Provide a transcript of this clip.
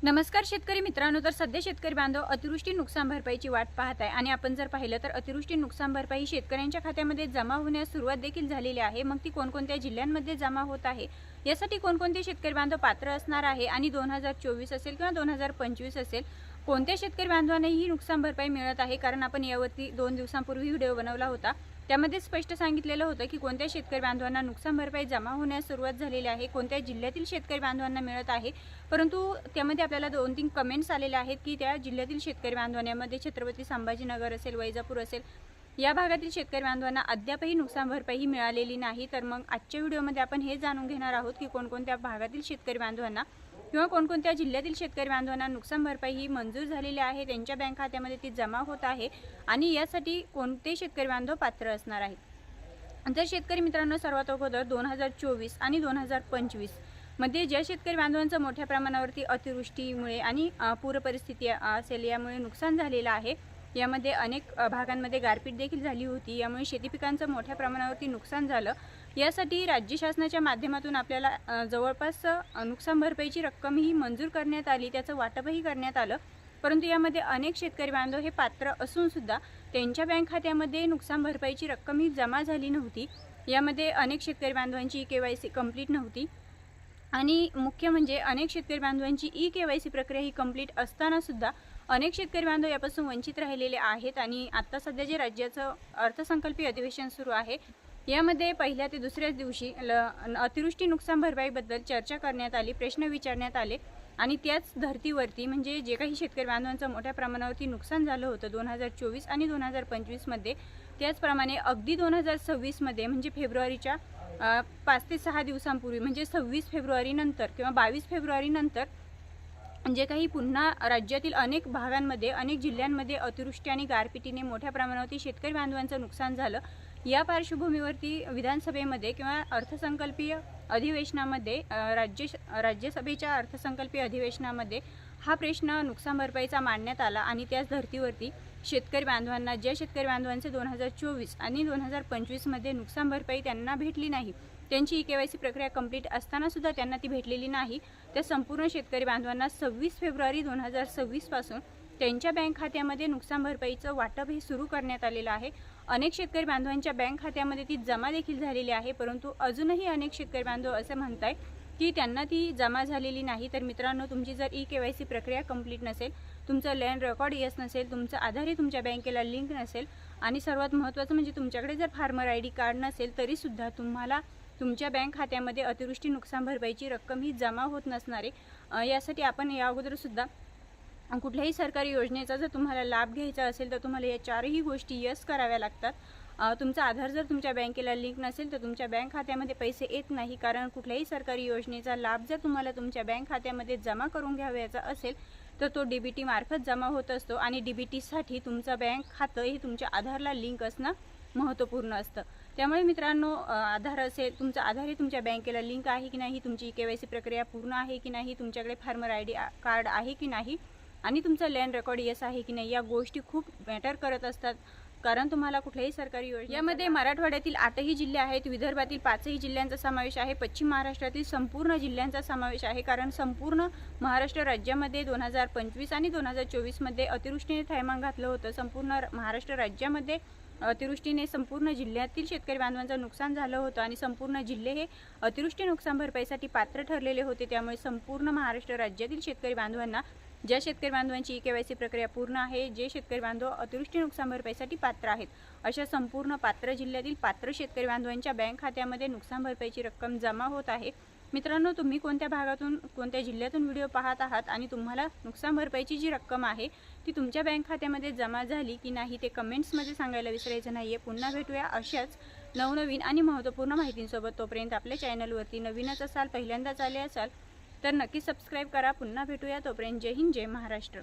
नमस्कार शेतकरी मित्रांनो, तर सध्या शेतकरी बांधव अतिवृष्टी नुकसान भरपाईची वाट पाहत आहे आणि आपण जर पाहिलं तर अतिवृष्टी नुकसान भरपाई शेतकऱ्यांच्या खात्यामध्ये जमा होण्यास सुरुवात देखील झालेली आहे। मग ती कोणकोणत्या जिल्ह्यांमध्ये जमा होत आहे, यासाठी कोणकोणते शेतकरी बांधव पात्र असणार आहे आणि 2024 असेल किंवा 2025 असेल कोणत्या शेतकरी बांधवांना ही नुकसान भरपाई मिळत आहे, कारण आपण यावरती 2 दिवसांपूर्वी व्हिडिओ बनवला होता। त्यामध्ये स्पष्ट सांगितलेलं होतं की कोणत्या शेतकरी बांधवांना नुकसान भरपाई जमा होण्यास सुरुवात झालेली आहे, कोणत्या जिल्ह्यातील शेतकरी बांधवांना मिळत आहे। परंतु त्यामध्ये आपल्याला 2-3 कमेंट्स आलेले आहेत की त्या जिल्ह्यातील शेतकरी बांधवांमध्ये छत्रपती संभाजीनगर असेल, वैजापूर असेल, या भागातील शेतकरी बांधवांना अद्यापही नुकसान भरपाई मिळालेली नाही। तर मग आजच्या व्हिडिओमध्ये आपण हे जाणून घेणार आहोत की कोणकोणत्या भागातील शेतकरी बांधवांना किंवा कोणकोणत्या जिल्ह्यातील शेतकरी बांधवांना नुकसान भरपाई ही मंजूर झालेली आहे, त्यांच्या बँक खात्यामध्ये ती जमा होत आहे आणि यासाठी कोणते शेतकरी बांधव पात्र असणार आहेत। तर शेतकरी मित्रांनो, सर्वात अगोदर 2024 आणि 2025 मध्ये ज्या शेतकरी बांधवांचं मोठ्या प्रमाणावरती अतिवृष्टीमुळे आणि पूर परिस्थिती असेल यामुळे नुकसान झालेलं आहे, यामध्ये अनेक भागांमध्ये गारपीट देखील झाली होती, यामुळे शेती पिकांचं मोठ्या प्रमाणावरती नुकसान झालं। यासाठी राज्य शासनाच्या माध्यमातून आपल्याला जवळपास नुकसान भरपाईची रक्कम ही मंजूर करण्यात आली, त्याचं वाटपही करण्यात आलं। परंतु यामध्ये अनेक शेतकरी बांधव हे पात्र असून सुद्धा त्यांच्या बँक खात्यामध्ये नुकसान भरपाईची रक्कम ही जमा झाली नव्हती। यामध्ये अनेक शेतकरी बांधवांची KYC कंप्लीट नव्हती आणि मुख्य म्हणजे अनेक शेतकरी बांधवांची KYC प्रक्रिया ही कंप्लीट असताना सुद्धा अनेक शेतकरी बांधव यापासून वंचित राहिलेले आहेत। आणि आता सध्या जे राज्याचं अर्थसंकल्पीय अधिवेशन सुरू आहे, यामध्ये पहिल्या ते दुसऱ्याच दिवशी अतिवृष्टी नुकसान भरपाईबद्दल चर्चा करण्यात आली, प्रश्न विचारण्यात आले आणि त्याच धर्तीवरती म्हणजे जे काही शेतकरी बांधवांचं मोठ्या प्रमाणावरती नुकसान झालं होतं 2024 आणि 2025 मध्ये, त्याचप्रमाणे अगदी 2026 मध्ये म्हणजे फेब्रुवारीच्या 5 ते 6 दिवसांपूर्वी म्हणजे 26 फेब्रुवारी नंतर किंवा 22 फेब्रुवारी नंतर जे काही पुन्हा राज्यातील अनेक भागांमध्ये अनेक जिल्ह्यांमध्ये अतिवृष्टी आणि गारपिटीने मोठ्या प्रमाणावरती शेतकरी बांधवांचं नुकसान झालं। या पार्श्वभूमीवरती विधानसभेमध्ये किंवा अर्थसंकल्पीय अधिवेशनामध्ये राज्यसभेच्या अर्थसंकल्पीय अधिवेशनामध्ये हा प्रश्न नुकसान भरपाईचा मांडण्यात आला आणि त्याच धर्तीवरती शेतकरी बांधवांना, ज्या शेतकरी बांधवांचे 2024 आणि 2025 मध्ये नुकसान भरपाई त्यांना भेटली नाही, त्यांची KYC प्रक्रिया कंप्लीट असताना सुद्धा त्यांना ती भेटलेली नाही, त्या संपूर्ण शेतकरी बांधवांना 26 फेब्रुवारी 2026 पासून त्यांच्या बँक खात्यामध्ये नुकसान भरपाईचं वाटप हे सुरू करण्यात आलेलं आहे। अनेक शेतकरी बांधवांच्या बँक खात्यामध्ये ती जमा देखील झालेली आहे, परंतु अजूनही अनेक शेतकरी बांधव असे म्हणताय की त्यांना ती जमा झालेली नाही। तर मित्रांनो, तुमची जर KYC प्रक्रिया कंप्लीट नसेल, तुमचं लँड रेकॉर्ड नसेल, तुमचं आधारही तुमच्या बँकेला लिंक नसेल आणि सर्वात महत्त्वाचं म्हणजे तुमच्याकडे जर फार्मर ID कार्ड नसेल, तरीसुद्धा तुम्हाला तुमच्या बँक खात्यामध्ये अतिवृष्टी नुकसान भरपाईची रक्कम ही जमा होत नसणार आहे। यासाठी आपण या अगोदरसुद्धा कुठल्याही सरकारी योजनेचा जर तुम्हाला लाभ घ्यायचा असेल तर तुम्हाला या 4ही गोष्टी कराव्या लागतात। तुमचा आधार जर तुमच्या बँकेला लिंक नसेल तर तुमच्या बँक खात्यामध्ये पैसे येत नाही, कारण कुठल्याही सरकारी योजनेचा लाभ जर तुम्हाला तुमच्या बँक खात्यामध्ये जमा करून घ्यावयाचा असेल तर तो DBT मार्फत जमा होत असतो आणि DBTसाठी तुमचं बँक खातं हे तुमच्या आधारला लिंक असणं महत्त्वपूर्ण असतं। त्यामुळे मित्रांनो, आधार असेल, तुमचा आधार हे तुमच्या बँकेला लिंक आहे की नाही, तुमची KYC प्रक्रिया पूर्ण आहे की नाही, तुमच्याकडे फार्मर ID कार्ड आहे की नाही आणि तुमचं लँड रेकॉर्ड आहे की नाही, या गोष्टी खूप मॅटर करत असतात। कारण तुम्हाला कुठल्याही सरकारी योजना, यामध्ये मराठवाड्यातील 8ही जिल्हे आहेत, विदर्भातील 5ही जिल्ह्यांचा समावेश आहे, पश्चिम महाराष्ट्रातील संपूर्ण जिल्ह्यांचा समावेश आहे। कारण संपूर्ण महाराष्ट्र राज्यामध्ये 2025 आणि 2024 मध्ये अतिवृष्टीने थैमान घातलं होतं। संपूर्ण महाराष्ट्र राज्यामध्ये अतिवृष्टीने संपूर्ण जिल्ह्यातील शेतकरी बांधवांचं नुकसान झालं होतं आणि संपूर्ण जिल्हे हे अतिवृष्टी नुकसान भरपाईसाठी पात्र ठरलेले होते। त्यामुळे संपूर्ण महाराष्ट्र राज्यातील शेतकरी बांधवांना, ज्या शेतकरी बांधवांची KYC प्रक्रिया पूर्ण आहे, जे शेतकरी बांधव अतिवृष्टी नुकसान भरपाईसाठी पात्र आहेत, अशा संपूर्ण पात्र जिल्ह्यातील पात्र शेतकरी बांधवांच्या बँक खात्यामध्ये नुकसान भरपाईची रक्कम जमा होत आहे। मित्रांनो, तुम्ही कोणत्या भागातून, कोणत्या जिल्ह्यातून व्हिडिओ पाहत आहात आणि तुम्हाला नुकसान भरपाईची जी रक्कम आहे ती तुमच्या बँक खात्यामध्ये जमा झाली की नाही ते कमेंट्समध्ये सांगायला विसरायचं नाही आहे। पुन्हा भेटूया अशाच नवनवीन आणि महत्त्वपूर्ण माहितींसोबत। तोपर्यंत आपल्या चॅनलवरती नवीनच असाल, पहिल्यांदाच आले असाल तर नक्की सबस्क्राईब करा। पुन्हा भेटूया, तोपर्यंत जय हिंद, जय महाराष्ट्र।